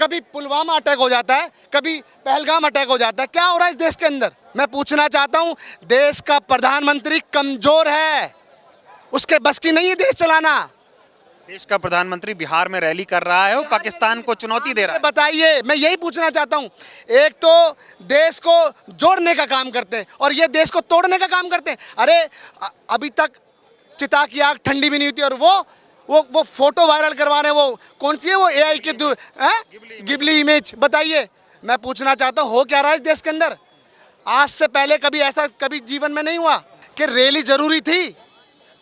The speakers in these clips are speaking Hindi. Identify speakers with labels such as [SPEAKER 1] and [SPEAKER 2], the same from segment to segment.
[SPEAKER 1] कभी पुलवामा अटैक हो जाता है, कभी पहलगाम अटैक हो जाता है। क्या हो रहा है इस देश के अंदर? मैं पूछना चाहता हूं, देश का प्रधानमंत्री कमजोर है, उसके बस की नहीं है देश चलाना।
[SPEAKER 2] देश का प्रधानमंत्री बिहार में रैली कर रहा है और पाकिस्तान को चुनौती दे रहा है।
[SPEAKER 1] बताइए, मैं यही पूछना चाहता हूं। एक तो देश को जोड़ने का काम करते हैं और ये देश को तोड़ने का काम करते हैं। अरे अभी तक चिता की आग ठंडी भी नहीं होती और वो फोटो वायरल करवा रहे हैं। वो कौन सी है वो एआई के गिबली इमेज? बताइए, मैं पूछना चाहता हूँ हो क्या रहा है इस देश के अंदर? आज से पहले कभी ऐसा कभी जीवन में नहीं हुआ कि रैली जरूरी थी,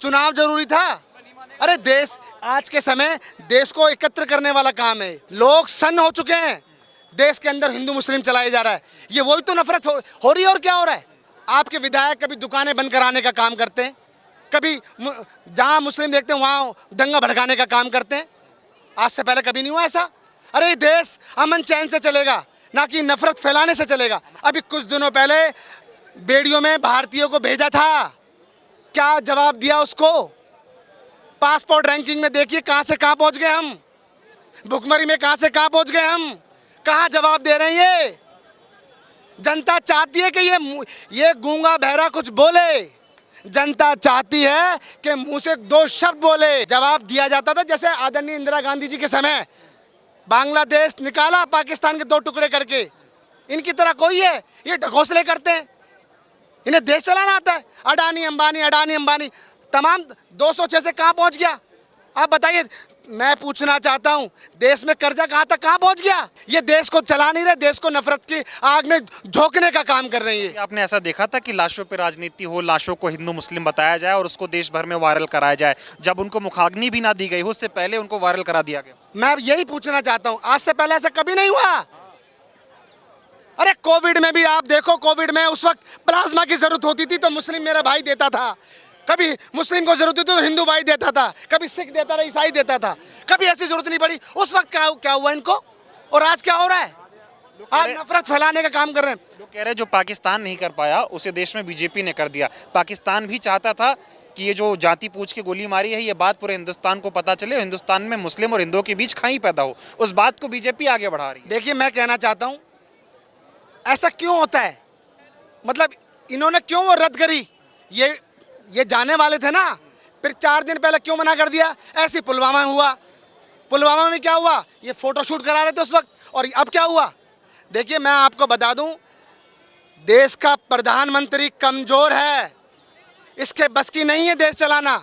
[SPEAKER 1] चुनाव जरूरी था। अरे देश आज के समय देश को एकत्र करने वाला काम है। लोग सन्न हो चुके हैं, देश के अंदर हिंदू मुस्लिम चलाया जा रहा है। ये वही तो नफरत हो रही है। और क्या हो रहा है? आपके विधायक कभी दुकानें बंद कराने का काम करते हैं, कभी जहां मुस्लिम देखते हैं वहां दंगा भड़काने का काम करते हैं। आज से पहले कभी नहीं हुआ ऐसा। अरे देश अमन चैन से चलेगा, ना कि नफरत फैलाने से चलेगा। अभी कुछ दिनों पहले बेड़ियों में भारतीयों को भेजा था, क्या जवाब दिया उसको? पासपोर्ट रैंकिंग में देखिए कहां से कहां पहुंच गए हम, भुखमरी में कहां से कहां पहुंच गए हम। कहां जवाब दे रहे हैं? ये जनता चाहती है कि ये गूंगा बहरा कुछ बोले। जनता चाहती है कि मुंह से दो शब्द बोले। जवाब दिया जाता था जैसे आदरणीय इंदिरा गांधी जी के समय बांग्लादेश निकाला पाकिस्तान के दो टुकड़े करके। इनकी तरह कोई है? ये ढकोसले करते हैं, इन्हें देश चलाना आता है। अडानी अंबानी तमाम 206 से कहाँ पहुँच गया? आप बताइए। मैं पूछना चाहता हूँ, देश में कर्जा कहाँ तक कहाँ पहुँच गया? ये देश को चला नहीं रहे, देश को नफरत की आग में झोंकने का काम कर रही है।
[SPEAKER 2] आपने ऐसा देखा था कि लाशों पे राजनीति हो, लाशों को हिंदू मुस्लिम बताया जाए और उसको देश भर में वायरल कराया जाए? जब उनको मुखाग्नि भी ना दी गई हो, उससे पहले उनको वायरल करा दिया गया।
[SPEAKER 1] मैं यही पूछना चाहता हूँ, आज से पहले ऐसा कभी नहीं हुआ। अरे कोविड में भी आप देखो, कोविड में उस वक्त प्लाज्मा की जरूरत होती थी तो मुस्लिम मेरा भाई देता था, कभी मुस्लिम को जरूरत थी तो हिंदू भाई देता था, कभी सिख देता था, ईसाई देता था। कभी ऐसी जरूरत नहीं पड़ी। उस वक्त क्या हुआ इनको? और आज क्या हो रहा है? आज नफरत फैलाने का काम कर रहे हैं।
[SPEAKER 2] लोग कह रहे हैं जो पाकिस्तान नहीं कर पाया उसे देश में बीजेपी ने कर दिया। पाकिस्तान भी चाहता था कि ये जो जाति पूछ के गोली मारी है ये बात पूरे हिंदुस्तान को पता चले, हिंदुस्तान में मुस्लिम और हिंदुओं के बीच खाई पैदा हो। उस बात को बीजेपी आगे बढ़ा रही है।
[SPEAKER 1] देखिए, मैं कहना चाहता हूँ ऐसा क्यों होता है? मतलब इन्होंने क्यों वो रद्द करी? ये जाने वाले थे ना, फिर 4 दिन पहले क्यों मना कर दिया? ऐसे पुलवामा में हुआ। पुलवामा में क्या हुआ? ये फोटो शूट करा रहे थे उस वक्त, और अब क्या हुआ? देखिए, मैं आपको बता दूं, देश का प्रधानमंत्री कमजोर है, इसके बस की नहीं है देश चलाना।